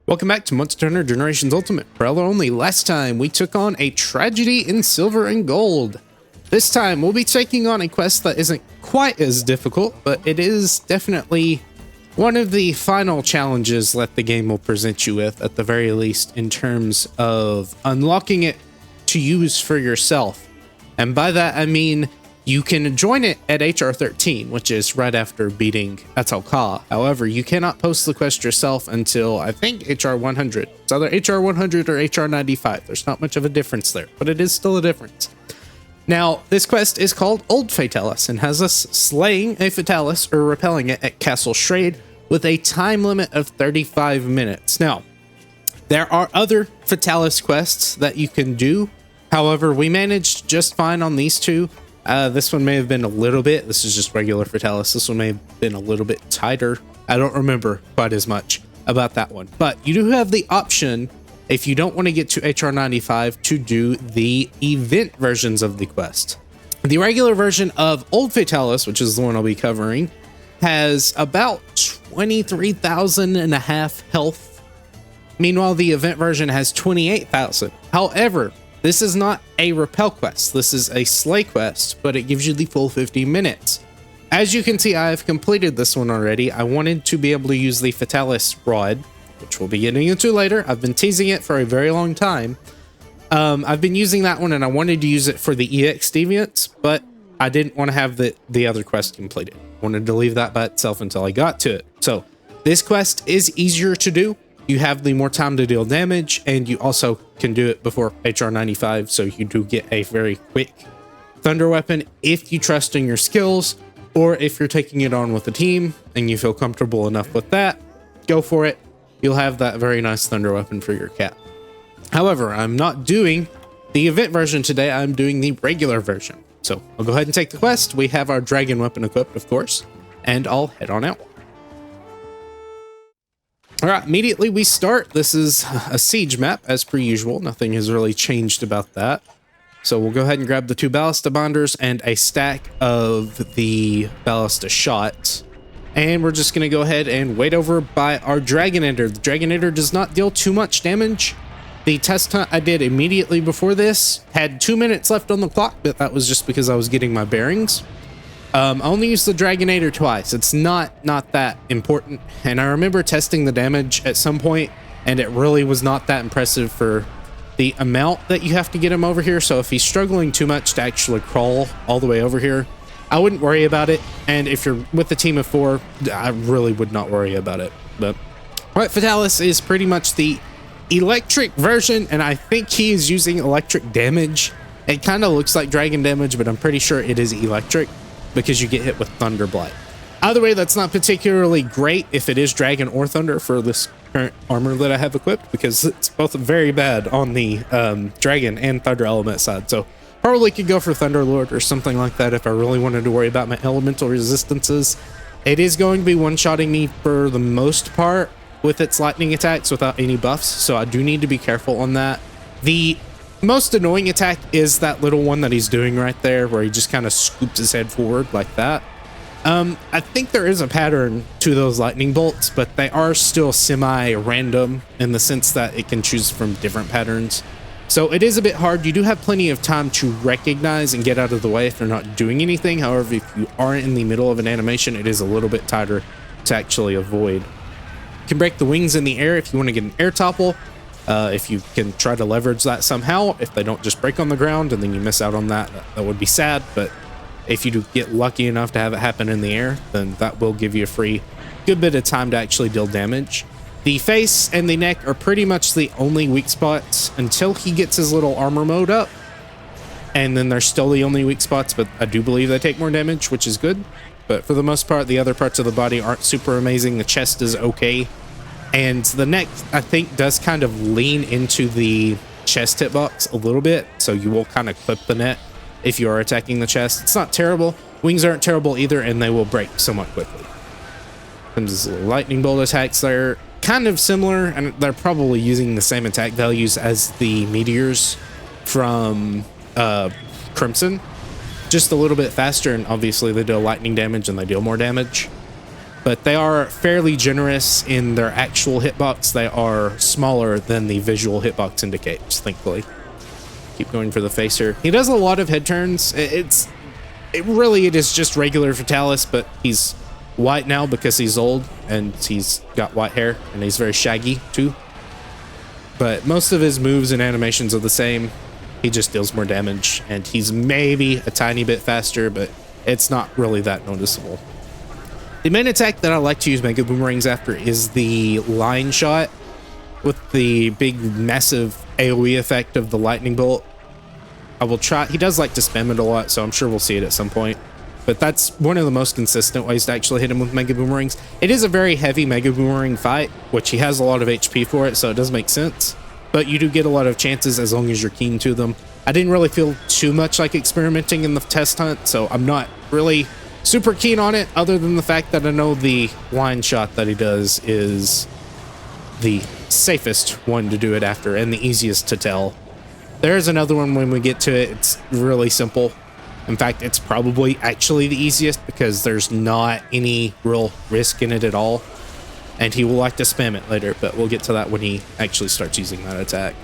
Welcome back to Monster Hunter Generations Ultimate. Prowler only. Last time we took on a tragedy in silver and gold. This time we'll be taking on a quest that isn't quite as difficult, but it is definitely one of the final challenges that the game will present you with, at the very least, in terms of unlocking it to use for yourself. And by that I mean you can join it at HR 13, which is right after beating Atalka. However, you cannot post the quest yourself until, I think, HR 100. It's either HR 100 or HR 95. There's not much of a difference there, but it is still a difference. Now, this quest is called Old Fatalis and has us slaying a Fatalis or repelling it at Castle Strayed with a time limit of 35 minutes. Now, there are other Fatalis quests that you can do. However, we managed just fine on these two. This one may have been a little bit, this is just regular Fatalis, this one may have been a little bit tighter. I don't remember quite as much about that one. But you do have the option, if you don't want to get to HR 95, to do the event versions of the quest. The regular version of Old Fatalis, which is the one I'll be covering, has about 23,000 and a half health. Meanwhile, the event version has 28,000. However, this is not a repel quest, this is a slay quest, but it gives you the full 50 minutes. As you can see, I have completed this one already. I wanted to be able to use the Fatalis rod, which we'll be getting into later. I've been teasing it for a very long time. I've been using that one and I wanted to use it for the EX deviants, but I didn't want to have the other quest completed. I wanted to leave that by itself until I got to it. So this quest is easier to do. You have the more time to deal damage, and you also can do it before HR 95, so you do get a very quick thunder weapon if you trust in your skills, or if you're taking it on with a team and you feel comfortable enough with that, go for it. You'll have that very nice thunder weapon for your cat. However, I'm not doing the event version today, I'm doing the regular version. So I'll go ahead and take the quest. We have our dragon weapon equipped, of course, and I'll head on out. All right, immediately we start. This is a siege map as per usual. Nothing has really changed about that. So we'll go ahead and grab the 2 ballista binders and a stack of the ballista shots. And we're just going to go ahead and wait over by our Dragonator. The Dragonator does not deal too much damage. The test hunt I did immediately before this had 2 minutes left on the clock, but that was just because I was getting my bearings. I only used the Dragonator twice. It's not that important. And I remember testing the damage at some point, and it really was not that impressive for the amount that you have to get him over here. So if he's struggling too much to actually crawl all the way over here, I wouldn't worry about it. And if you're with a team of 4, I really would not worry about it. But all right, Fatalis is pretty much the electric version, and I think he is using electric damage. It kind of looks like dragon damage, but I'm pretty sure it is electric, because you get hit with Thunder Blight. Either way, that's not particularly great if it is Dragon or Thunder for this current armor that I have equipped, because it's both very bad on the Dragon and Thunder element side. So probably could go for Thunder Lord or something like that if I really wanted to worry about my elemental resistances. It is going to be one-shotting me for the most part with its lightning attacks without any buffs, so I do need to be careful on that. The most annoying attack is that little one that he's doing right there, where he just kind of scoops his head forward like that. I think there is a pattern to those lightning bolts, but they are still semi-random in the sense that it can choose from different patterns. So it is a bit hard. You do have plenty of time to recognize and get out of the way if they're not doing anything. However, if you are in the middle of an animation, it is a little bit tighter to actually avoid. You can break the wings in the air if you want to get an air topple. If you can try to leverage that somehow, if they don't just break on the ground and then you miss out on that, that would be sad. But if you do get lucky enough to have it happen in the air, then that will give you a free good bit of time to actually deal damage. The face and the neck are pretty much the only weak spots until he gets his little armor mode up. And then they're still the only weak spots, but I do believe they take more damage, which is good. But for the most part, the other parts of the body aren't super amazing. The chest is okay. And the neck, I think, does kind of lean into the chest hitbox a little bit, so you will kind of clip the net if you are attacking the chest. It's not terrible. Wings aren't terrible either, and they will break somewhat quickly. Comes lightning bolt attacks. They're kind of similar, and they're probably using the same attack values as the meteors from Crimson. Just a little bit faster, and obviously they deal lightning damage and they deal more damage. but they are fairly generous in their actual hitbox. They are smaller than the visual hitbox indicates, thankfully. Keep going for the facer. He does a lot of head turns. It is just regular Fatalis, but he's white now because he's old and he's got white hair and he's very shaggy too. But most of his moves and animations are the same. He just deals more damage and he's maybe a tiny bit faster, but it's not really that noticeable. The main attack that I like to use Mega Boomerangs after is the line shot with the big massive AoE effect of the lightning bolt. I will try. He does like to spam it a lot, so I'm sure we'll see it at some point. But that's one of the most consistent ways to actually hit him with Mega Boomerangs. It is a very heavy Mega Boomerang fight, which he has a lot of HP for it, so it does make sense. But you do get a lot of chances as long as you're keen to them. I didn't really feel too much like experimenting in the test hunt, so I'm not really super keen on it, other than the fact that I know the line shot that he does is the safest one to do it after and the easiest to tell. There's another one when we get to it. It's really simple. In fact, it's probably actually the easiest because there's not any real risk in it at all. And he will like to spam it later, but we'll get to that when he actually starts using that attack.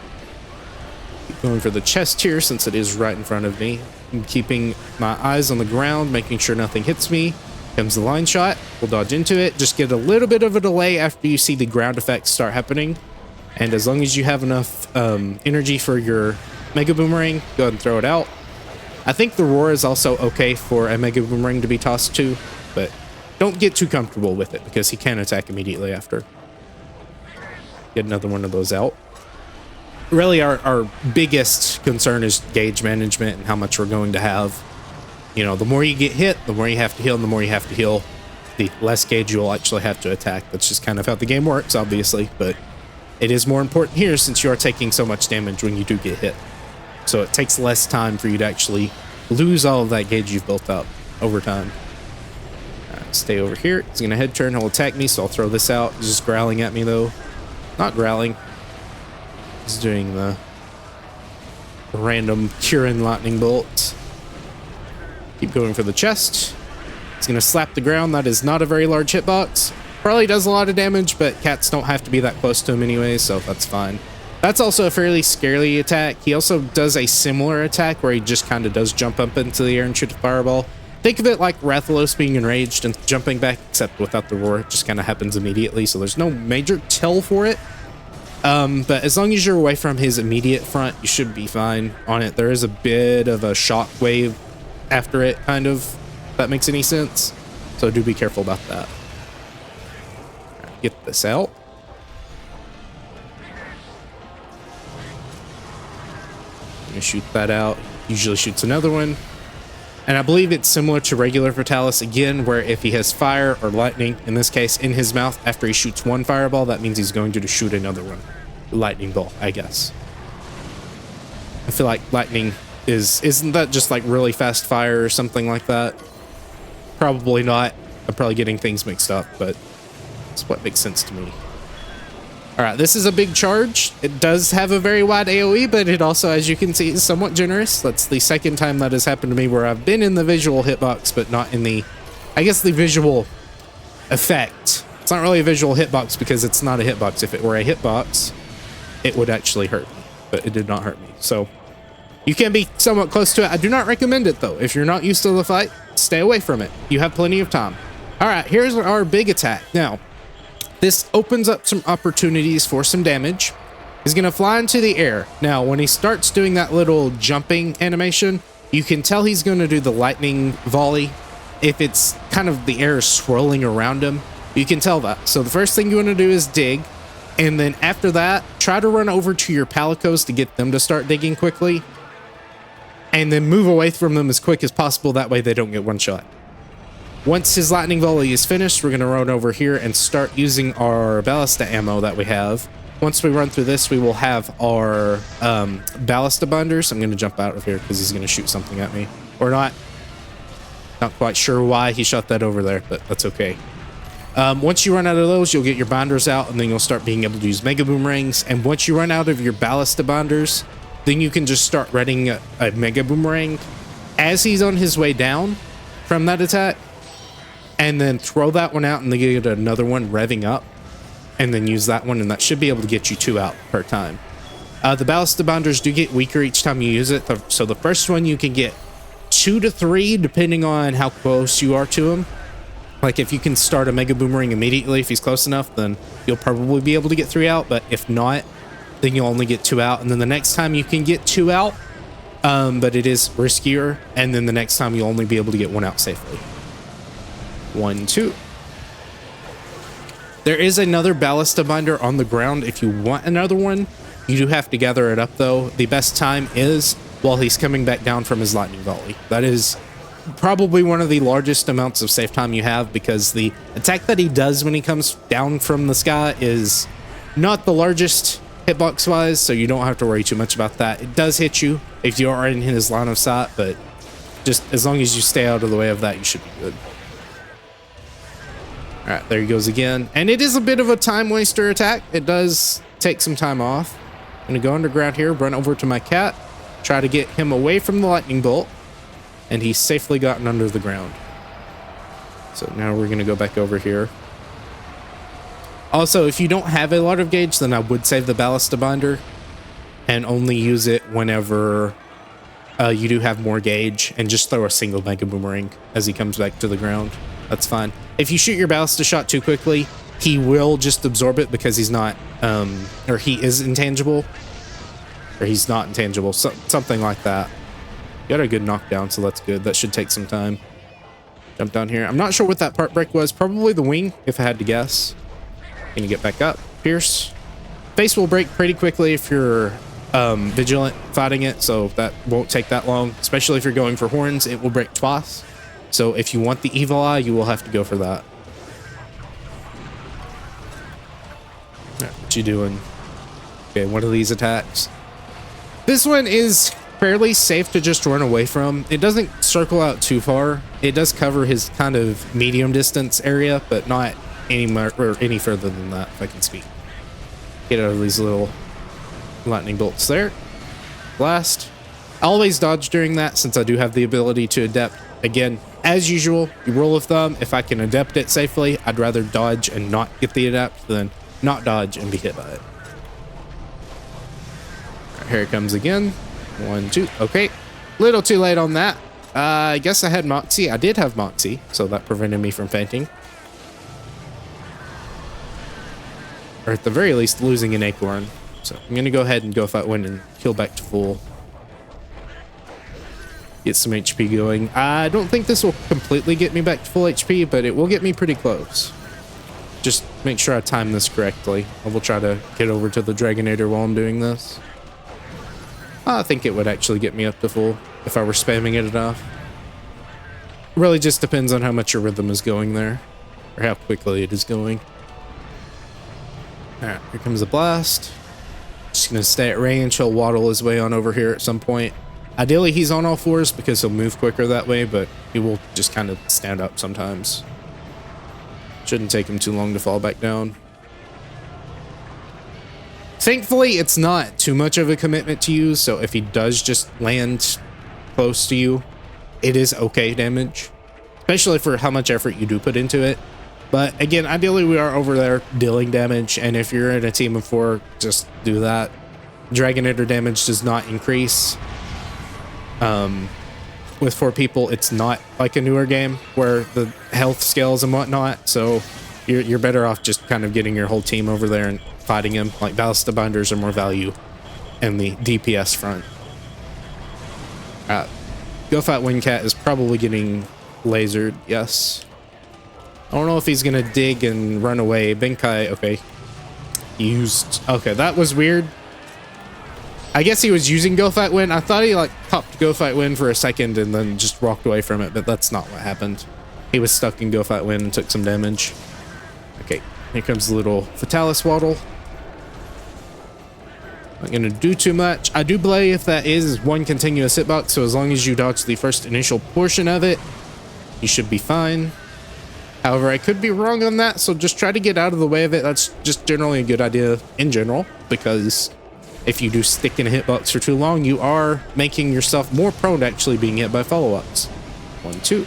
Keep going for the chest here since it is right in front of me. I'm keeping my eyes on the ground, making sure nothing hits me. Comes the line shot. We'll dodge into it. Just get a little bit of a delay after you see the ground effects start happening. And as long as you have enough energy for your Mega Boomerang, go ahead and throw it out. I think the roar is also okay for a Mega Boomerang to be tossed to, but don't get too comfortable with it because he can attack immediately after. Get another one of those out. Really, our biggest concern is gauge management and how much we're going to have. You know, the more you get hit, the more you have to heal, and the more you have to heal, the less gauge you'll actually have to attack. That's just kind of how the game works, obviously, but it is more important here since you are taking so much damage when you do get hit. So it takes less time for you to actually lose all of that gauge you've built up over time. Stay over here. He's going to head turn. He'll attack me, so I'll throw this out. He's just growling at me, though. Not growling. He's doing the random Curin lightning bolt. Keep going for the chest. He's going to slap the ground. That is not a very large hitbox. Probably does a lot of damage, but cats don't have to be that close to him anyway, so that's fine. That's also a fairly scary attack. He also does a similar attack where he just kind of does jump up into the air and shoot a fireball. Think of it like Rathalos being enraged and jumping back, except without the roar. It just kind of happens immediately, so there's no major tell for it. But as long as you're away from his immediate front, you should be fine on it. There is a bit of a shock wave after it, kind of, if that makes any sense. So do be careful about that. Get this out. Gonna shoot that out. Usually shoots another one. And I believe it's similar to regular Fatalis again, where if he has fire or lightning, in this case, in his mouth, after he shoots one fireball, that means he's going to shoot another one. Lightning bolt, I guess. I feel like lightning isn't that just like really fast fire or something like that? Probably not. I'm probably getting things mixed up, but it's what makes sense to me. All right, this is a big charge. It does have a very wide AoE, but it also, as you can see, is somewhat generous. That's the second time that has happened to me where I've been in the visual hitbox, but not in the, I guess, the visual effect. It's not really a visual hitbox because it's not a hitbox. If it were a hitbox, it would actually hurt me, but it did not hurt me. So you can be somewhat close to it. I do not recommend it, though. If you're not used to the fight, stay away from it. You have plenty of time. All right, here's our big attack. Now, this opens up some opportunities for some damage. He's going to fly into the air. Now, when he starts doing that little jumping animation, you can tell he's going to do the lightning volley. If it's kind of the air swirling around him, you can tell that. So the first thing you want to do is dig. And then after that, try to run over to your palicos to get them to start digging quickly. And then move away from them as quick as possible. That way they don't get one shot. Once his lightning volley is finished, we're going to run over here and start using our ballista ammo that we have. Once we run through this, we will have our ballista binders. I'm going to jump out of here because he's going to shoot something at me. Or not. Not quite sure why he shot that over there, but that's okay. Once you run out of those, you'll get your binders out, and then you'll start being able to use Mega Boomerangs. And once you run out of your ballista binders, then you can just start readying a Mega Boomerang as he's on his way down from that attack. and then throw that one out and then get another one revving up, and then use that one, and that should be able to get you 2 out per time. The ballista binders do get weaker each time you use it, so the first one you can get 2 to 3 depending on how close you are to him. Like if you can start a mega boomerang immediately, if he's close enough, then you'll probably be able to get 3 out, but if not, then you'll only get 2 out, and then the next time you can get 2 out, but it is riskier, and then the next time you'll only be able to get 1 out safely. 1, 2. There is another ballista binder on the ground if you want another one. You do have to gather it up though. The best time is while he's coming back down from his lightning volley. That is probably one of the largest amounts of safe time you have, because the attack that he does when he comes down from the sky is not the largest hitbox wise, so you don't have to worry too much about that. It does hit you if you are in his line of sight, but just as long as you stay out of the way of that, you should be good. All right, there he goes again. And it is a bit of a time waster attack. It does take some time off. I'm gonna go underground here, run over to my cat, try to get him away from the lightning bolt, and he's safely gotten under the ground. So now we're gonna go back over here. Also, if you don't have a lot of gauge, then I would save the ballista binder and only use it whenever you do have more gauge, and just throw a single mega boomerang as he comes back to the ground. That's fine. If you shoot your ballista shot too quickly, he will just absorb it because he's not, or he is intangible, or he's not intangible, something like that. Got a good knockdown, so that's good. That should take some time. Jump down here. I'm not sure what that part break was. Probably the wing, if I had to guess. Gonna get back up. Pierce. Face will break pretty quickly if you're vigilant fighting it, so that won't take that long. Especially if you're going for horns, it will break twice. So if you want the evil eye, you will have to go for that. Alright, what you doing? Okay, one of these attacks. This one is fairly safe to just run away from. It doesn't circle out too far. It does cover his kind of medium distance area, but not any more, or any further than that, if I can speak. Get out of these little lightning bolts there. Blast. I always dodge during that, since I do have the ability to adapt. Again, as usual, you rule of thumb, if I can adapt it safely, I'd rather dodge and not get the adapt than not dodge and be hit by it. Right, here it comes again. 1, 2. Okay. Little too late on that. I guess I had Moxie. I did have Moxie, so that prevented me from fainting. Or at the very least, losing an acorn. So I'm going to go ahead and go fight Wind and heal back to full. Get some HP going. I don't think this will completely get me back to full HP, but it will get me pretty close. Just make sure I time this correctly. I will try to get over to the Dragonator while I'm doing this. I think it would actually get me up to full if I were spamming it enough. Really just depends on how much your rhythm is going there, or how quickly it is going. Alright, here comes a blast. Just gonna stay at range. He'll waddle his way on over here at some point. Ideally, he's on all fours because he'll move quicker that way, but he will just kind of stand up sometimes. Shouldn't take him too long to fall back down. Thankfully, it's not too much of a commitment to use, so if he does just land close to you, it is okay damage, especially for how much effort you do put into it. But again, ideally, we are over there dealing damage, and if you're in a team of 4, just do that. Dragonator damage does not increase. With 4 people, it's not like a newer game where the health scales and whatnot, so you're better off just kind of getting your whole team over there and fighting him. Like, ballista binders are more value in the DPS front. Go fight Windcat is probably getting lasered, yes. I don't know if he's gonna dig and run away. Benkai, okay. Okay, that was weird. I guess he was using Go Fight Win. I thought he like popped Go Fight Win for a second and then just walked away from it, but that's not what happened. He was stuck in Go Fight Win and took some damage. Okay, here comes the little Fatalis waddle. Not gonna do too much. I do believe that is one continuous hitbox, so as long as you dodge the first initial portion of it, you should be fine. However, I could be wrong on that, so just try to get out of the way of it. That's just generally a good idea in general, because if you do stick in a hitbox for too long, you are making yourself more prone to actually being hit by follow-ups. 1, 2.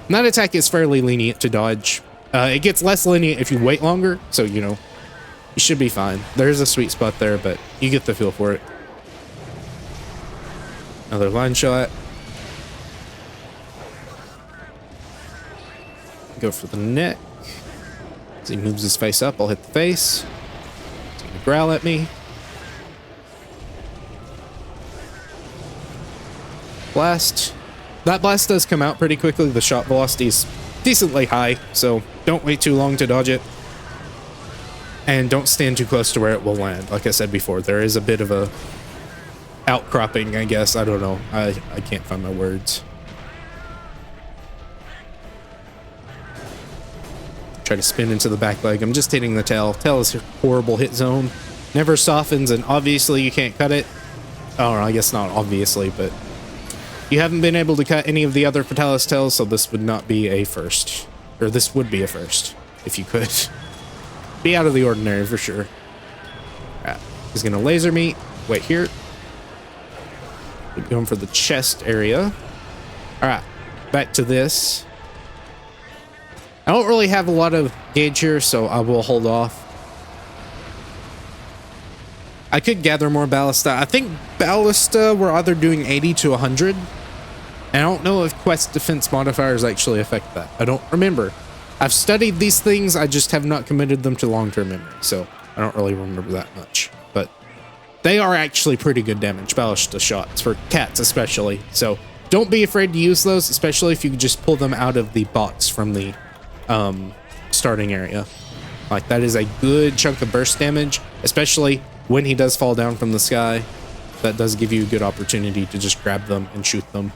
And that attack is fairly lenient to dodge. It gets less lenient if you wait longer, so, you know, you should be fine. There's a sweet spot there, but you get the feel for it. Another line shot. Go for the neck. As he moves his face up, I'll hit the face. He's gonna growl at me. Blast. That blast does come out pretty quickly. The shot velocity is decently high, so don't wait too long to dodge it. And don't stand too close to where it will land. Like I said before, there is a bit of a outcropping, I guess. I don't know. I can't find my words. Try to spin into the back leg. I'm just hitting the tail. Tail is a horrible hit zone. Never softens, and obviously you can't cut it. Oh, I guess not obviously, but you haven't been able to cut any of the other Fatalis tails, so this would not be a first. Or this would be a first, if you could. Be out of the ordinary for sure. Alright, he's gonna laser me. Wait here. We're going for the chest area. Alright, back to this. I don't really have a lot of gauge here, so I will hold off. I could gather more ballista. I think ballista we're either doing 80 to 100. And I don't know if quest defense modifiers actually affect that. I don't remember. I've studied these things, I just have not committed them to long-term memory, so I don't really remember that much. But they are actually pretty good damage, ballista shots, for cats especially. So don't be afraid to use those, especially if you just pull them out of the box from the starting area. Like, that is a good chunk of burst damage, especially when he does fall down from the sky. That does give you a good opportunity to just grab them and shoot them,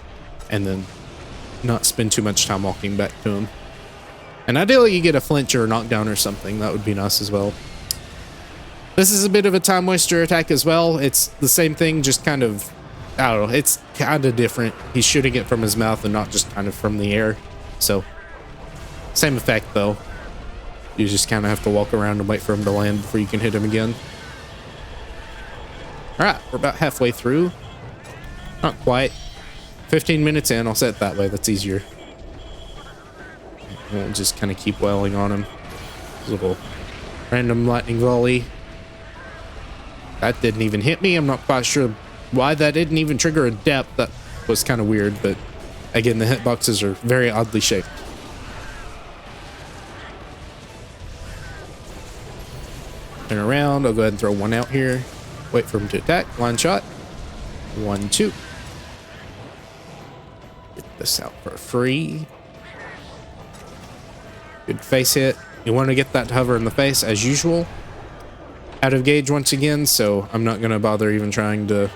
and then not spend too much time walking back to him. And ideally you get a flinch or a knockdown or something. That would be nice as well. This is a bit of a time waster attack as well. It's the same thing, just kind of, I don't know, it's kind of different. He's shooting it from his mouth and not just kind of from the air. So, same effect though. You just kind of have to walk around and wait for him to land before you can hit him again. Alright, we're about halfway through. Not quite. 15 minutes in, I'll set it that way, that's easier. We'll just kind of keep wailing on him. Little random lightning volley. That didn't even hit me. I'm not quite sure why that didn't even trigger a depth. That was kind of weird, but again, the hitboxes are very oddly shaped. Turn around. I'll go ahead and throw one out here. Wait for him to attack. Line shot. 1, 2. Get this out for free. Good face hit. You want to get that to hover in the face as usual. Out of gauge once again, so I'm not going to bother even trying to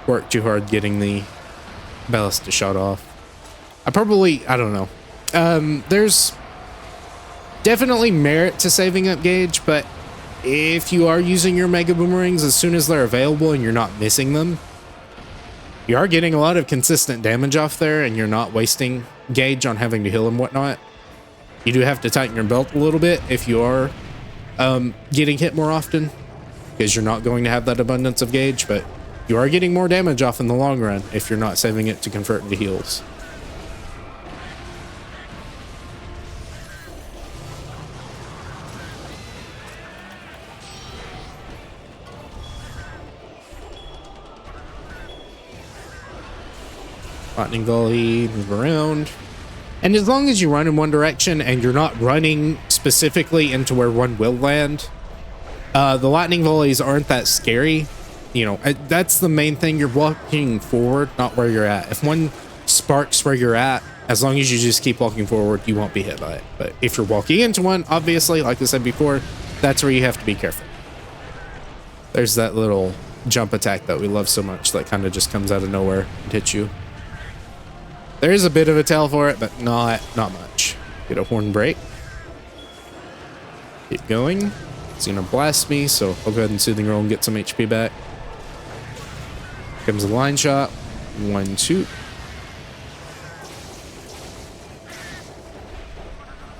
work too hard getting the ballista shot off. I don't know. There's definitely merit to saving up gauge, but if you are using your mega boomerangs as soon as they're available and you're not missing them, you are getting a lot of consistent damage off there, and you're not wasting gauge on having to heal and whatnot. You do have to tighten your belt a little bit if you are getting hit more often, because you're not going to have that abundance of gauge, but you are getting more damage off in the long run if you're not saving it to convert into heals. Lightning volley, move around. And as long as you run in one direction and you're not running specifically into where one will land, the lightning volleys aren't that scary. You know, that's the main thing. You're walking forward, not where you're at. If one sparks where you're at, as long as you just keep walking forward, you won't be hit by it. But if you're walking into one, obviously, like I said before, that's where you have to be careful. There's that little jump attack that we love so much that kind of just comes out of nowhere and hits you. There is a bit of a tail for it, but not much. Get a horn break. Keep going. It's gonna blast me, so I'll go ahead and soothing roll and get some HP back. Comes a line shot. 1, 2.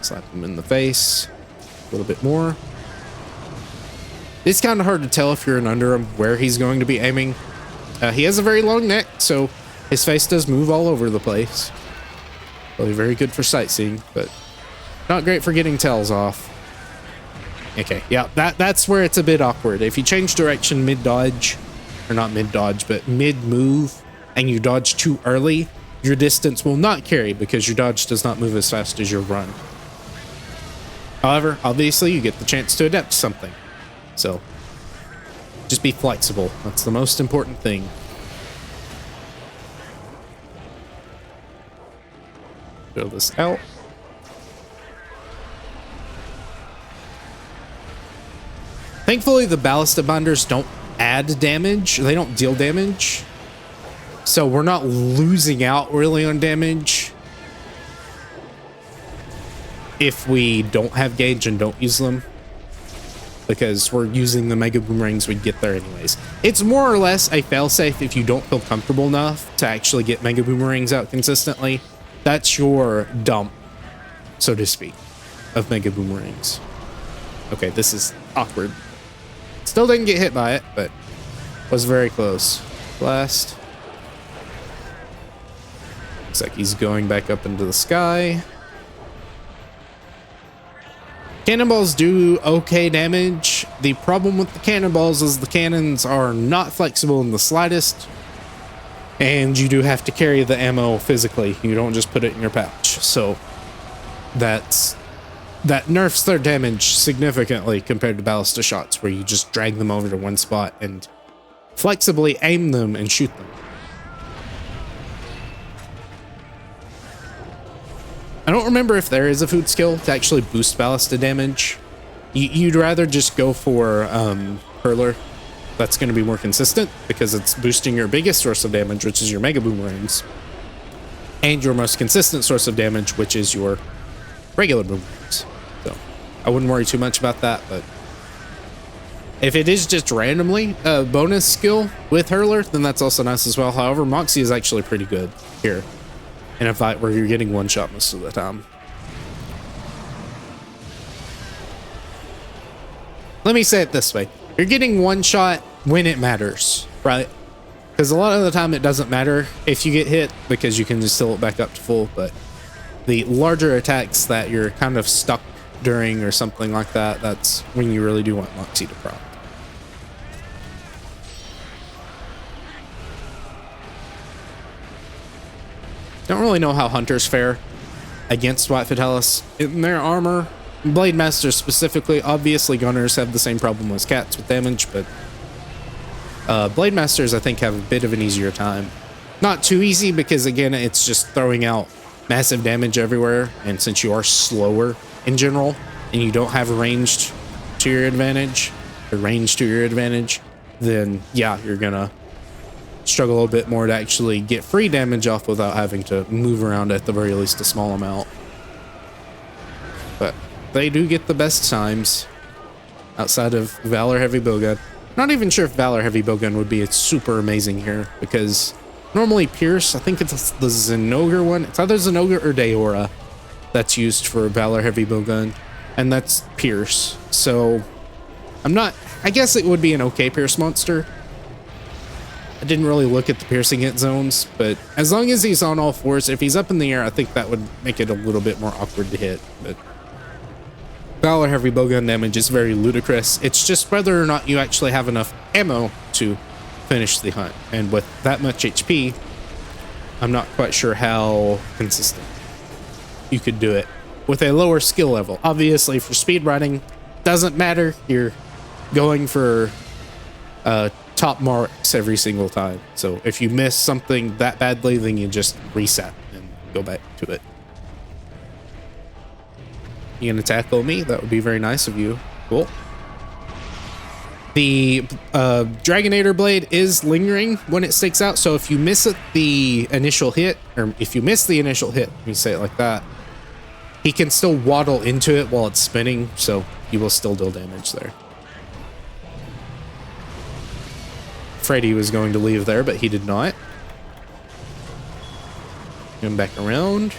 Slap him in the face. A little bit more. It's kind of hard to tell if you're in under him where he's going to be aiming. He has a very long neck, so his face does move all over the place. Really very good for sightseeing, but not great for getting tails off. Okay, yeah, that's where it's a bit awkward. If you change direction mid-dodge, or not mid-dodge, but mid-move, and you dodge too early, your distance will not carry because your dodge does not move as fast as your run. However, obviously, you get the chance to adapt to something. So, just be flexible. That's the most important thing. Fill this out. Thankfully, the ballista binders don't add damage. They don't deal damage. So we're not losing out really on damage if we don't have gauge and don't use them, because we're using the mega boomerangs, we'd get there anyways. It's more or less a failsafe if you don't feel comfortable enough to actually get mega boomerangs out consistently. That's your dump, so to speak, of mega boomerangs. Okay, this is awkward. Still didn't get hit by it, but was very close. Blast. Looks like he's going back up into the sky. Cannonballs do okay damage. The problem with the cannonballs is the cannons are not flexible in the slightest, and you do have to carry the ammo physically. You don't just put it in your pouch. So that nerfs their damage significantly compared to ballista shots, where you just drag them over to one spot and flexibly aim them and shoot them. I don't remember if there is a food skill to actually boost ballista damage. You'd rather just go for Prowler. That's going to be more consistent because it's boosting your biggest source of damage, which is your mega boomerangs, and your most consistent source of damage, which is your regular boomerangs. So I wouldn't worry too much about that, but if it is just randomly a bonus skill with Hurler, then that's also nice as well. However, Moxie is actually pretty good here in a fight where you're getting one shot most of the time. Let me say it this way. You're getting one shot when it matters, right? Because a lot of the time it doesn't matter if you get hit because you can just fill it back up to full, but the larger attacks that you're kind of stuck during or something like that, that's when you really do want Moxie to proc. Don't really know how hunters fare against White Fatalis in their armor. Blade Masters specifically, obviously gunners have the same problem as cats with damage, but Blade Masters I think have a bit of an easier time. Not too easy because again it's just throwing out massive damage everywhere, and since you are slower in general and you don't have ranged to your advantage, or range to your advantage, then yeah, you're gonna struggle a bit more to actually get free damage off without having to move around at the very least a small amount. But they do get the best times outside of Valor Heavy Bowgun. Not even sure if Valor Heavy Bowgun would be super amazing here, because normally Pierce, I think it's the Zenogre one. It's either Zenogre or Daora that's used for Valor Heavy Bowgun, and that's Pierce. So I guess it would be an okay Pierce monster. I didn't really look at the piercing hit zones, but as long as he's on all fours, if he's up in the air, I think that would make it a little bit more awkward to hit. But Valor Heavy Bowgun damage is very ludicrous. It's just whether or not you actually have enough ammo to finish the hunt. And with that much HP, I'm not quite sure how consistent you could do it with a lower skill level. Obviously, for speedrunning, doesn't matter. You're going for top marks every single time. So if you miss something that badly, then you just reset and go back to it. You gonna tackle me? That would be very nice of you. Cool. The Dragonator blade is lingering when it sticks out, so if you miss the initial hit, or if you miss the initial hit, let me say it like that, he can still waddle into it while it's spinning, so you will still deal damage there. Freddy was going to leave there, but he did not. Come back around.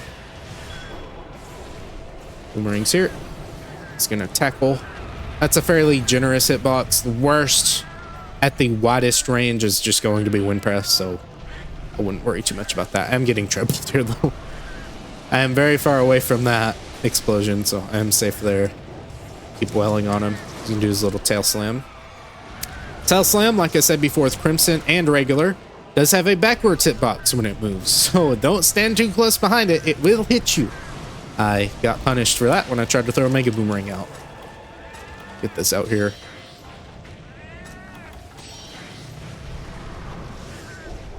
Boomerang's here. He's gonna tackle. That's a fairly generous hitbox. The worst at the widest range is just going to be wind press, so I wouldn't worry too much about that. I'm getting tripled here though. I am very far away from that explosion, so I am safe there. Keep wailing on him. He can do his little tail slam. Tail slam, like I said before, with Crimson and regular, does have a backwards hitbox when it moves, so don't stand too close behind it. It will hit you. I got punished for that when I tried to throw a Mega Boomerang out. Get this out here.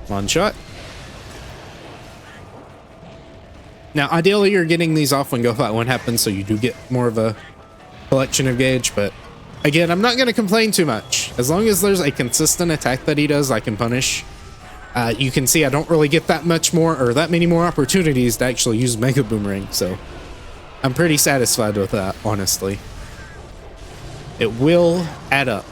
One shot. Now, ideally, you're getting these off when Go Fight 1 happens, so you do get more of a collection of gauge, but again, I'm not going to complain too much. As long as there's a consistent attack that he does, I can punish. You can see I don't really get that much more, or that many more opportunities to actually use Mega Boomerang, so I'm pretty satisfied with that, honestly. It will add up.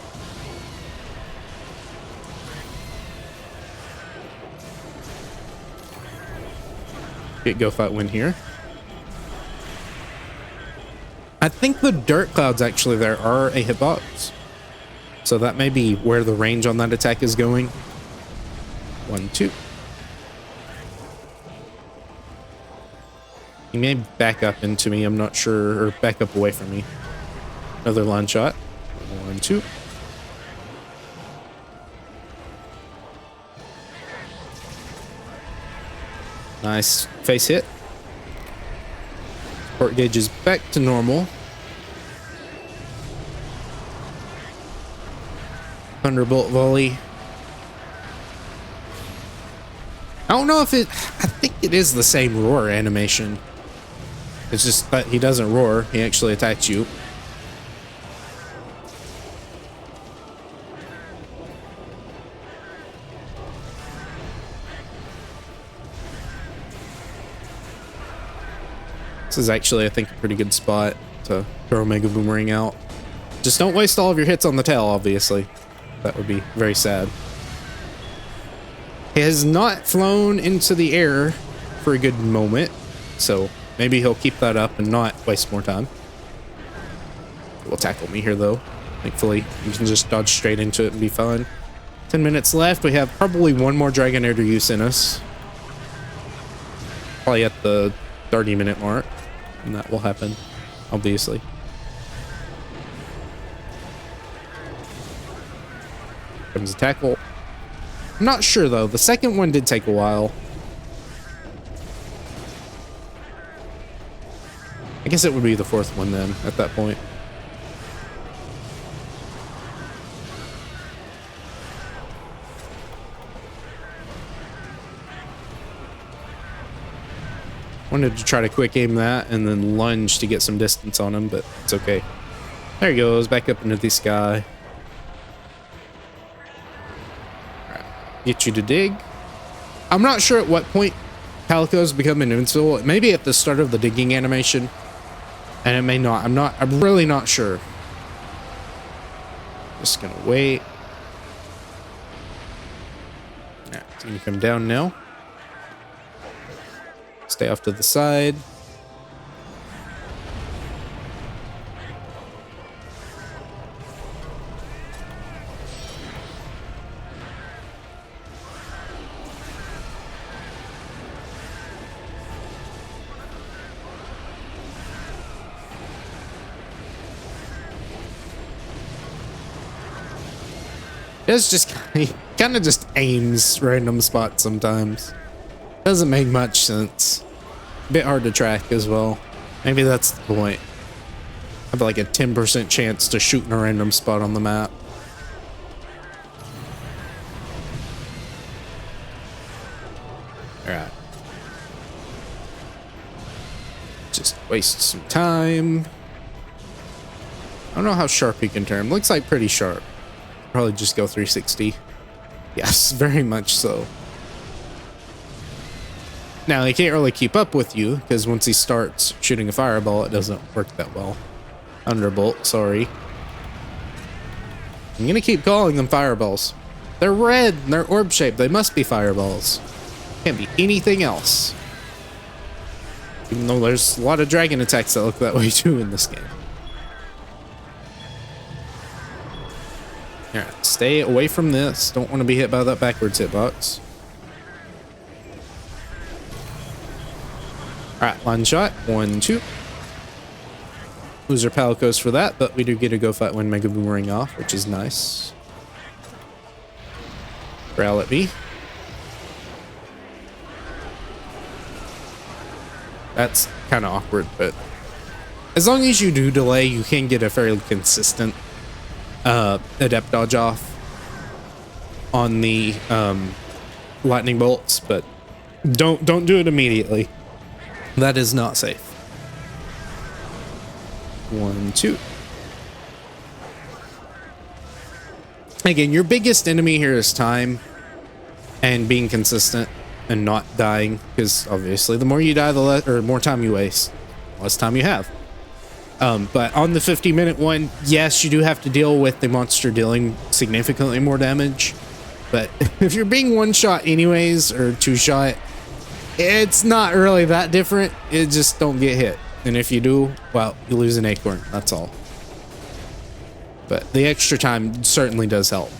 Get Go Fight win here. I think the dirt clouds actually there are a hitbox, so that may be where the range on that attack is going. 1, 2. He may back up into me, I'm not sure, or back up away from me. Another line shot. 1, 2. Nice face hit. Support gauge is back to normal. Thunderbolt volley. I don't know if it... I think it is the same roar animation. It's just that he doesn't roar. He actually attacks you. This is actually, I think, a pretty good spot to throw Mega Boomerang out. Just don't waste all of your hits on the tail, obviously. That would be very sad. He has not flown into the air for a good moment, so maybe he'll keep that up and not waste more time. He will tackle me here, though. Thankfully, you can just dodge straight into it and be fine. 10 minutes left. We have probably one more Dragonair to use in us. Probably at the 30-minute mark. And that will happen, obviously. Comes a tackle. I'm not sure, though. The second one did take a while. I guess it would be the fourth one, then, at that point. Wanted to try to quick aim that and then lunge to get some distance on him, but it's okay. There he goes, back up into the sky. Alright, get you to dig. I'm not sure at what point Calico's become invincible. Maybe at the start of the digging animation, and it may not. I'm really not sure. Just gonna wait. Alright, it's gonna come down now. Stay off to the side. It's just, he kind of just aims random spots sometimes. Doesn't make much sense. A bit hard to track as well. Maybe that's the point. I have like a 10% chance to shoot in a random spot on the map. Alright. Just waste some time. I don't know how sharp he can turn. Looks like pretty sharp. Probably just go 360. Yes, very much so. Now, he can't really keep up with you, because once he starts shooting a fireball, it doesn't work that well. Thunderbolt, sorry. I'm gonna keep calling them fireballs. They're red, and they're orb-shaped. They must be fireballs. Can't be anything else. Even though there's a lot of dragon attacks that look that way too in this game. Alright, stay away from this. Don't want to be hit by that backwards hitbox. All right, line shot. 1, 2. Lose our Palicos for that, but we do get to go fight one Mega Boomerang off, which is nice. Growl at me. That's kind of awkward, but as long as you do delay, you can get a fairly consistent adept dodge off on the lightning bolts, but don't do it immediately. That is not safe. 1, 2. Again, your biggest enemy here is time and being consistent and not dying, because obviously the more you die, the less or more time you waste, less time you have. But on the 50-minute one, yes, you do have to deal with the monster dealing significantly more damage. But if you're being one-shot anyways, or two-shot, it's not really that different. It just don't get hit. And if you do, well, you lose an acorn. That's all. But the extra time certainly does help.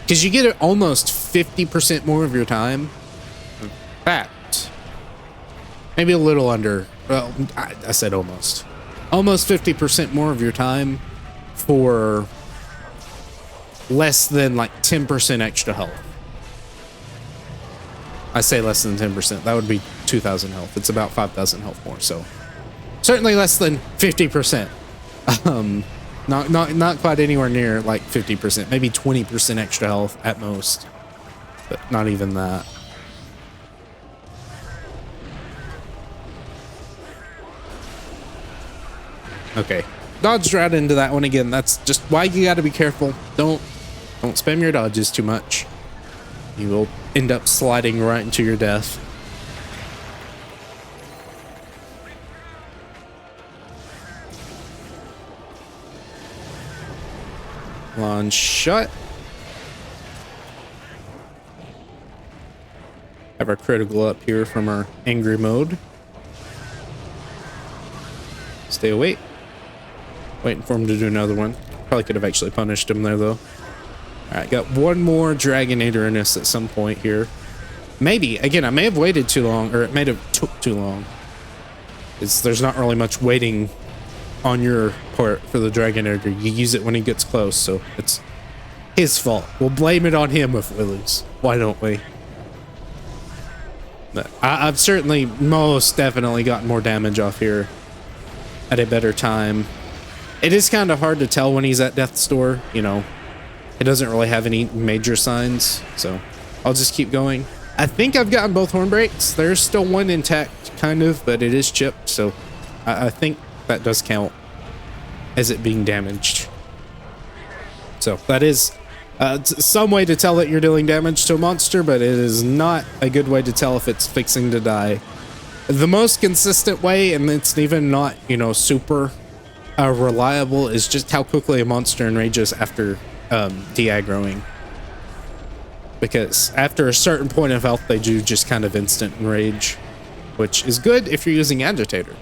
Because you get almost 50% more of your time. In fact, maybe a little under. Well, I said almost. Almost 50% more of your time for less than like 10% extra health. I say less than 10%. That would be 2,000 health. It's about 5,000 health more. So certainly less than 50%. Not quite anywhere near like 50%. Maybe 20% extra health at most, but not even that. Okay, dodged right into that one again. That's just why you got to be careful. Don't spam your dodges too much. You will end up sliding right into your death. Launch shot. Have our critical up here from our angry mode. Stay awake. Waiting for him to do another one. Probably could have actually punished him there though. Alright, got one more Dragonator in us at some point here. Maybe. Again, I may have waited too long, or it may have took too long. There's not really much waiting on your part for the Dragonator. You use it when he gets close, so it's his fault. We'll blame it on him if we lose. Why don't we? But I've certainly most definitely gotten more damage off here at a better time. It is kind of hard to tell when he's at death's door, you know. It doesn't really have any major signs, so I'll just keep going. I think I've gotten both horn breaks. There's still one intact, kind of, but it is chipped, so I think that does count as it being damaged. So that is some way to tell that you're dealing damage to a monster, but it is not a good way to tell if it's fixing to die. The most consistent way, and it's even not, you know, super reliable, is just how quickly a monster enrages after de-aggroing. Because after a certain point of health, they do just kind of instant enrage, which is good if you're using Agitator.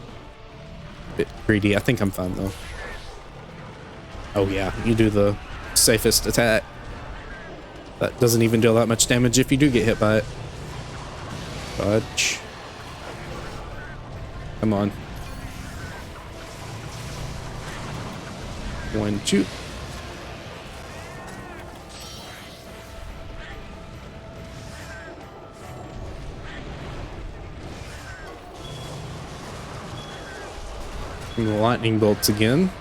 Bit greedy. I think I'm fine though. Oh yeah, you do the safest attack. That doesn't even deal that much damage if you do get hit by it. Dodge. Come on. 1, 2. And the lightning bolts again.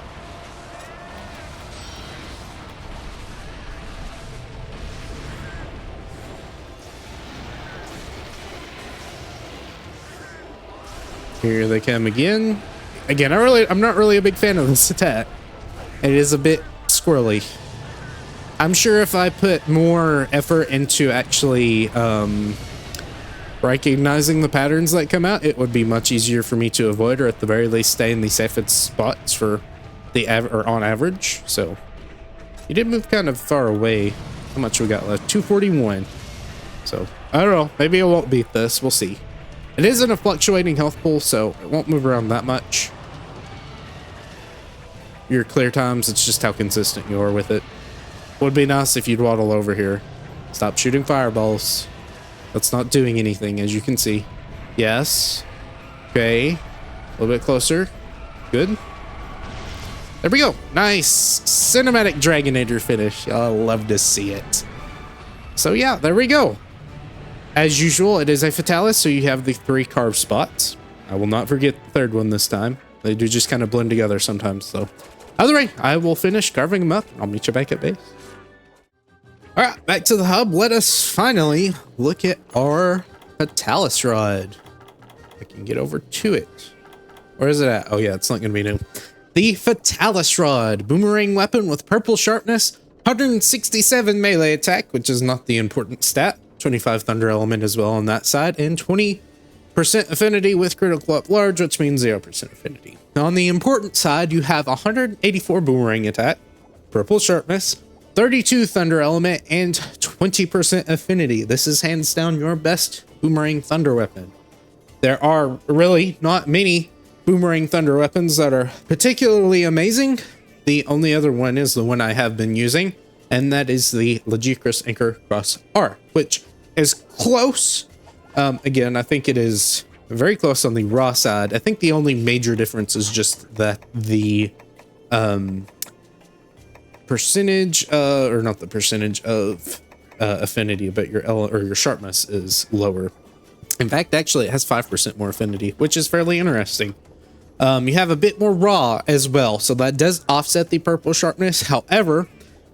Here they come again. Again, I'm not really a big fan of this attack. It is a bit squirrely. I'm sure if I put more effort into actually recognizing the patterns that come out, it would be much easier for me to avoid, or at the very least stay in the safest spots for the on average. So you did move kind of far away. How much we got left? 241. So I don't know, maybe I won't beat this. We'll see. It is in a fluctuating health pool, so it won't move around that much. Your clear times, it's just how consistent you are with it. Would be nice if you'd waddle over here. Stop shooting fireballs. That's not doing anything, as you can see. Yes. Okay. A little bit closer. Good. There we go. Nice. Cinematic Dragonator finish. I love to see it. So yeah, there we go. As usual, it is a Fatalis, so you have the 3 carved spots. I will not forget the 3rd one this time. They do just kind of blend together sometimes, so. Either way, I will finish carving them up. I'll meet you back at base. All right, back to the hub. Let us finally look at our Fatalis rod. I can get over to it. Where is it at? Oh yeah, it's not gonna be new. The Fatalis rod, boomerang weapon with purple sharpness, 167 melee attack, which is not the important stat. 25 thunder element as well on that side, and 20% affinity with critical at large, which means 0% affinity. Now on the important side, you have 184 boomerang attack, purple sharpness, 32 thunder element, and 20% affinity. This is hands down your best boomerang thunder weapon. There are really not many boomerang thunder weapons that are particularly amazing. The only other one is the one I have been using, and that is the Legicris Anchor Cross R, which is close. Again, I think it is very close on the raw side. I think the only major difference is just that the percentage, or not the percentage of affinity, but your sharpness is lower. In fact, actually, it has 5% more affinity, which is fairly interesting. You have a bit more raw as well, so that does offset the purple sharpness. However,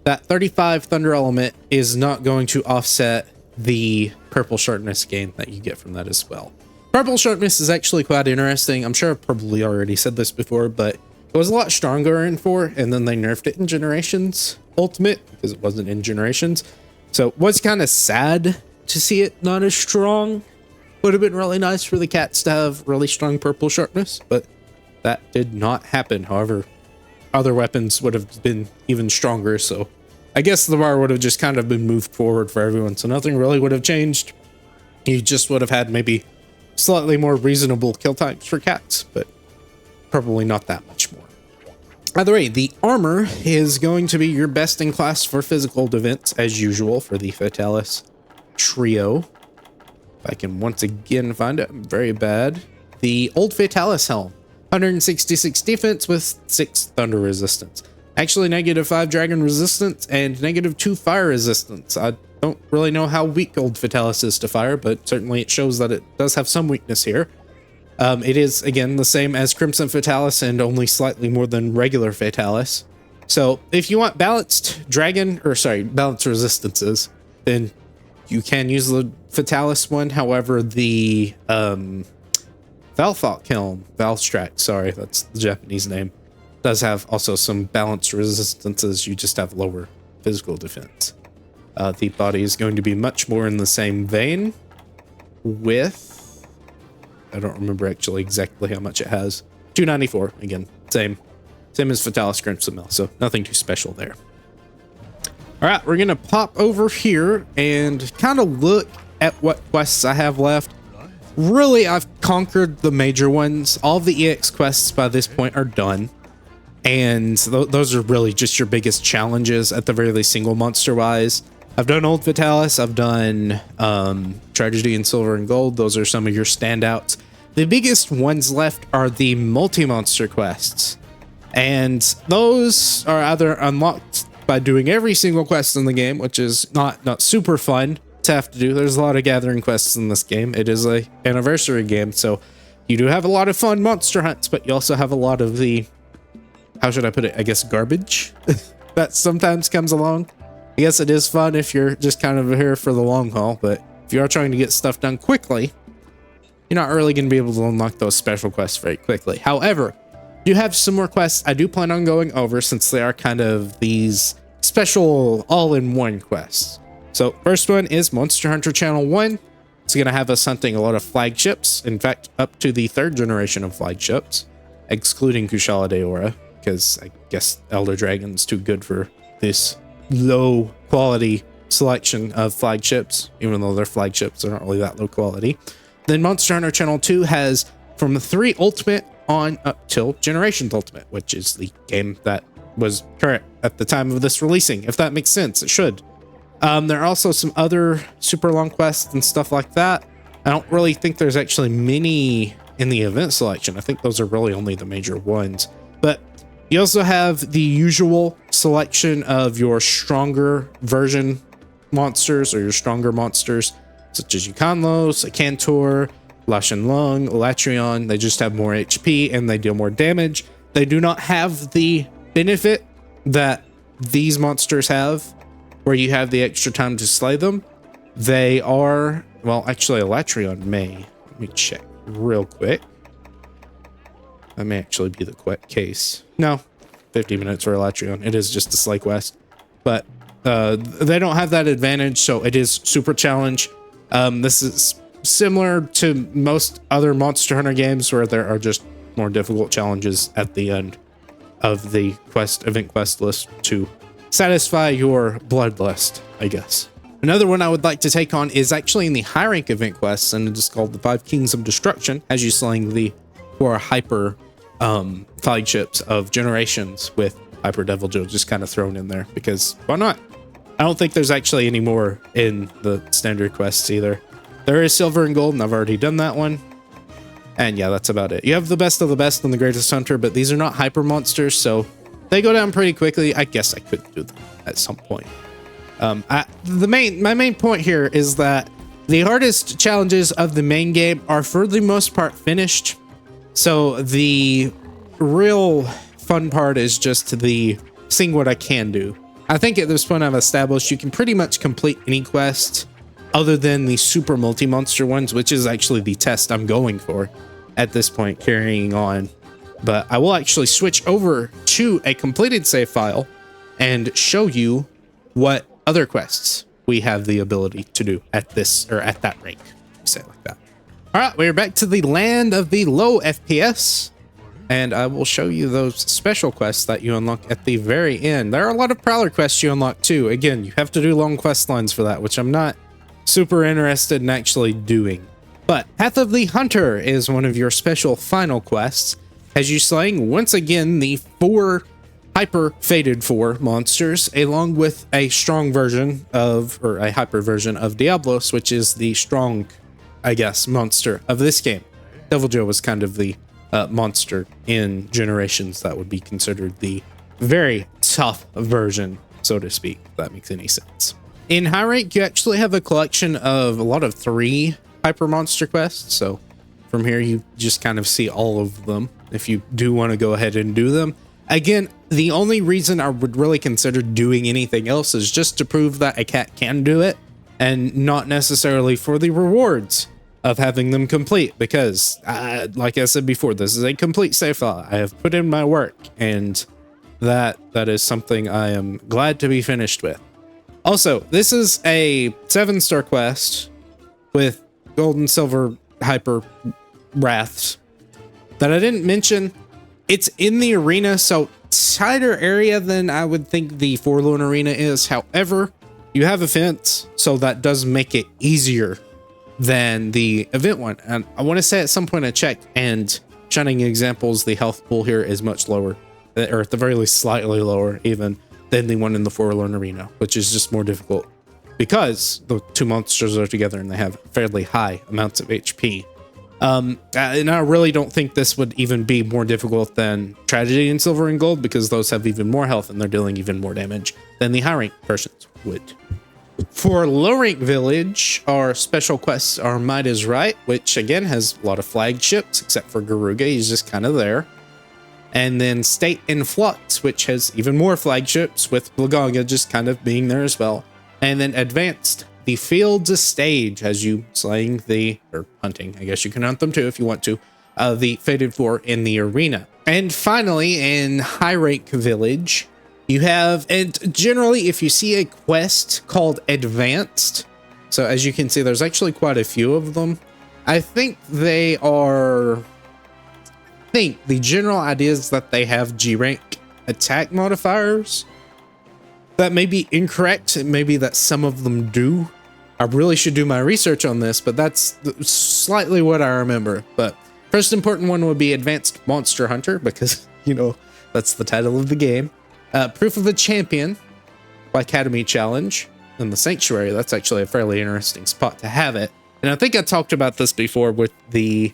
that 35 thunder element is not going to offset the purple sharpness gain that you get from that as well. Purple sharpness is actually quite interesting. I'm sure I've probably already said this before, but it was a lot stronger in 4, and then they nerfed it in Generations Ultimate because it wasn't in Generations. So it was kind of sad to see it not as strong. Would have been really nice for the cats to have really strong purple sharpness, but that did not happen. However, other weapons would have been even stronger, so I guess the bar would have just kind of been moved forward for everyone, so nothing really would have changed. You just would have had maybe slightly more reasonable kill times for cats, but probably not that much more. Either way, the armor is going to be your best in class for physical defense, as usual, for the Fatalis trio. If I can once again find it, I'm very bad. The old Fatalis helm, 166 defense with 6 thunder resistance. Actually, -5 dragon resistance and -2 fire resistance. I don't really know how weak old Fatalis is to fire, but certainly it shows that it does have some weakness here. It is, again, the same as Crimson Fatalis and only slightly more than regular Fatalis. So if you want balanced balanced resistances, then you can use the Fatalis one. However, the Valstrax, sorry, that's the Japanese name, does have also some balanced resistances. You just have lower physical defense. The body is going to be much more in the same vein with, I don't remember actually exactly how much it has. 294, again, same as Fatalis Crimson Mill, so nothing too special there. All right, we're gonna pop over here and kind of look at what quests I have left. Really, I've conquered the major ones. All the EX quests by this point are done. And those are really just your biggest challenges, at the very least single monster wise. I've done Old Fatalis, I've done Tragedy in Silver and Gold. Those are some of your standouts. The biggest ones left are the multi-monster quests. And those are either unlocked by doing every single quest in the game, which is not super fun to have to do. There's a lot of gathering quests in this game. It is an anniversary game, so you do have a lot of fun monster hunts, but you also have a lot of the, how should I put it, I guess garbage that sometimes comes along. I guess it is fun if you're just kind of here for the long haul, but if you are trying to get stuff done quickly, you're not really going to be able to unlock those special quests very quickly. However, you have some more quests I do plan on going over, since they are kind of these special all-in-one quests. So first one is Monster Hunter Channel 1. It's going to have us hunting a lot of flagships. In fact, up to the 3rd generation of flagships, excluding Kushala Daora, because I guess Elder Dragon's too good for this low quality selection of flagships, even though their flagships are not really that low quality. Then Monster Hunter Channel 2 has from 3 Ultimate on up till Generations Ultimate, which is the game that was current at the time of this releasing, if that makes sense. It should. There are also some other super long quests and stuff like that. I don't really think there's actually many in the event selection. I think those are really only the major ones. But you also have the usual selection of your stronger version monsters or your stronger monsters, such as Yukonlos, a Cantor, Lash and Lung, Latreon. They just have more HP and they deal more damage. They do not have the benefit that these monsters have, where you have the extra time to slay them. They are, well, actually, a Latreon may. Let me check real quick. That may actually be the case. No, 50 minutes for a Latreon. It is just a slay quest. But they don't have that advantage, so it is super challenge. This is similar to most other Monster Hunter games where there are just more difficult challenges at the end of the event quest list to satisfy your bloodlust, I guess. Another one I would like to take on is actually in the high rank event quests, and it is called the 5 Kings of Destruction, as you slaying the 4 hyper flagships of Generations with Hyper Devil Joe just kind of thrown in there because why not? I don't think there's actually any more in the standard quests either. There is Silver and Gold, and I've already done that one. And yeah, that's about it. You have the best of the best and the greatest hunter, but these are not hyper monsters, so they go down pretty quickly. I guess I could do them at some point. My main point here is that the hardest challenges of the main game are for the most part finished. So the real fun part is just the seeing what I can do. I think at this point I've established you can pretty much complete any quest other than the super multi-monster ones, which is actually the test I'm going for at this point, carrying on. But I will actually switch over to a completed save file and show you what other quests we have the ability to do at this or at that rank. Say it like that. All right, we're back to the land of the low FPS, and I will show you those special quests that you unlock at the very end. There are a lot of Prowler quests you unlock too. Again, you have to do long quest lines for that, which I'm not super interested in actually doing. But Path of the Hunter is one of your special final quests, as you slaying once again the 4 hyper fated 4 monsters, along with a strong version of, or a hyper version of Diablos, which is the strong, I guess, monster of this game. Devil Joe was kind of the monster in Generations that would be considered the very tough version, so to speak, if that makes any sense. In high rank, you actually have a collection of a lot of 3 hyper monster quests. So from here, you just kind of see all of them if you do want to go ahead and do them. Again, the only reason I would really consider doing anything else is just to prove that a cat can do it and not necessarily for the rewards of having them complete, because like I said before, this is a complete save file. I have put in my work, and that is something I am glad to be finished with. Also, this is a 7-star quest with gold and silver hyper wraths that I didn't mention. It's in the arena, so tighter area than I would think the Forlorn arena is. However, you have a fence, so that does make it easier than the event one. And I want to say at some point I checked, and shining examples, the health pool here is much lower, or at the very least slightly lower even than the one in the Forlorn arena, which is just more difficult because the 2 monsters are together and they have fairly high amounts of HP. And I really don't think this would even be more difficult than Tragedy and Silver and Gold, because those have even more health and they're dealing even more damage than the high rank versions would. For low rank village, our special quests are Might is Right, which again has a lot of flagships except for Garuga. He's just kind of there. And then State in Flux, which has even more flagships, with Blaganga just kind of being there as well. And then Advanced, the Fields of Stage, as you slaying or hunting, I guess you can hunt them too if you want to, the Fated 4 in the arena. And finally, in high rank village, you have, and generally if you see a quest called Advanced, so as you can see, there's actually quite a few of them. I think they are, the general idea is that they have G rank attack modifiers. That may be incorrect. It may be that some of them do. I really should do my research on this, but that's slightly what I remember. But first important one would be Advanced Monster Hunter, because, you know, that's the title of the game. Proof of a Champion, Academy Challenge, and the Sanctuary. That's actually a fairly interesting spot to have it. And I think I talked about this before with the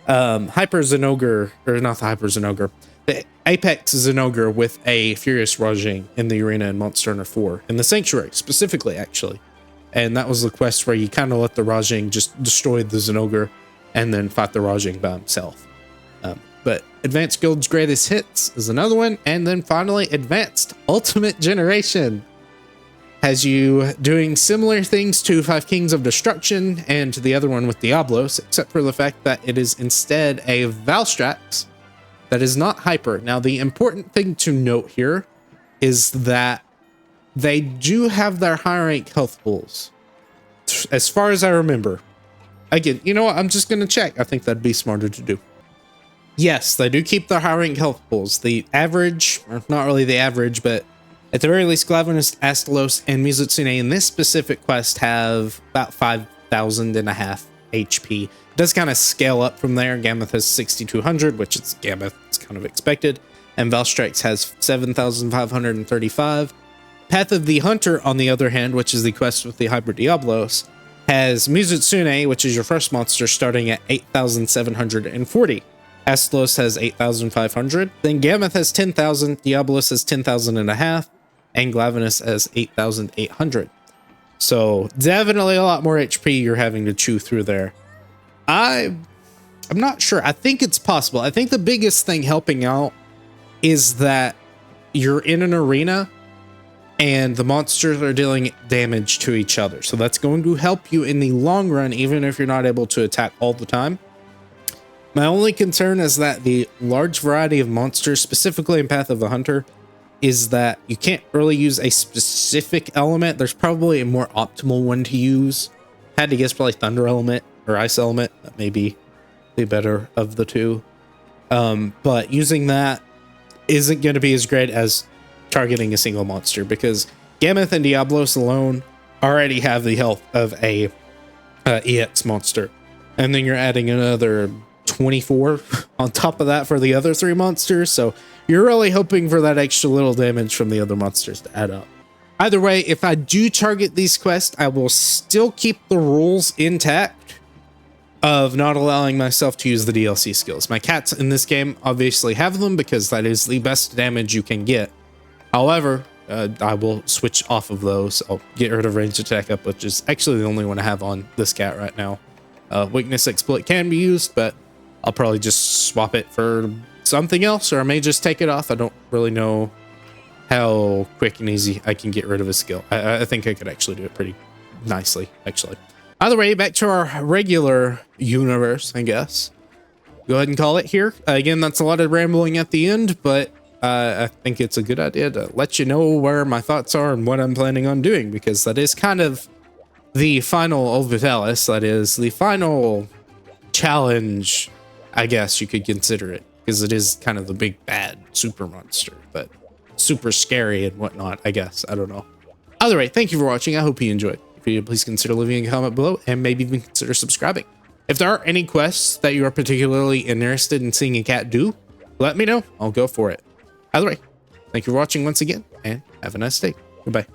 Hyper Zenogre, or not the Hyper Zenogre, the Apex Zenogre with a Furious Rajang in the arena in Monster Hunter 4, in the Sanctuary specifically, actually. And that was the quest where you kind of let the Rajang just destroy the Zenogre and then fight the Rajang by himself. But Advanced Guild's Greatest Hits is another one. And then finally, Advanced Ultimate Generation has you doing similar things to Five Kings of Destruction and to the other one with Diablos, except for the fact that it is instead a Valstrax that is not hyper. Now, the important thing to note here is that they do have their high rank health pools, as far as I remember. Again, you know what? I'm just going to check. I think that'd be smarter to do. Yes, they do keep their high rank health pools. The average, or not really the average, but at the very least, Glavenus, Astalos, and Mizutsune in this specific quest have about 5,500 HP. It does kind of scale up from there. Gammoth has 6,200, which is Gammoth. It's kind of expected. And Valstrax has 7,535. Path of the Hunter, on the other hand, which is the quest with the Hyper Diablos, has Mizutsune, which is your first monster, starting at 8,740. Astalos has 8,500. Then Gammoth has 10,000. Diablos has 10,000 and a half. And Glavenus has 8,800. So definitely a lot more HP you're having to chew through there. I'm not sure. I think it's possible. I think the biggest thing helping out is that you're in an arena and the monsters are dealing damage to each other. So that's going to help you in the long run, even if you're not able to attack all the time. My only concern is that the large variety of monsters, specifically in Path of the Hunter, is that you can't really use a specific element. There's probably a more optimal one to use. Had to guess probably Thunder Element or Ice Element. That may be the better of the two. But using that isn't going to be as great as targeting a single monster, because Gammoth and Diablos alone already have the health of a EX monster. And then you're adding another 24 on top of that for the other three monsters. So you're really hoping for that extra little damage from the other monsters to add up. Either way, if I do target these quests, I will still keep the rules intact of not allowing myself to use the DLC skills. My cats in this game obviously have them because that is the best damage you can get. However, I will switch off of those. I'll get rid of ranged attack up, which is actually the only one I have on this cat right now. Weakness exploit can be used, but I'll probably just swap it for something else, or I may just take it off. I don't really know how quick and easy I can get rid of a skill. I think I could actually do it pretty nicely, actually. Either way, back to our regular universe, I guess. Go ahead and call it here. Again, that's a lot of rambling at the end, but I think it's a good idea to let you know where my thoughts are and what I'm planning on doing, because that is kind of the final Fatalis. That is the final challenge, I guess you could consider it, because it is kind of the big bad super monster, but super scary and whatnot, I guess. I don't know. Either way, thank you for watching. I hope you enjoyed. If you did, please consider leaving a comment below and maybe even consider subscribing. If there are any quests that you are particularly interested in seeing a cat do, let me know. I'll go for it. Either way, thank you for watching once again, and have a nice day. Goodbye.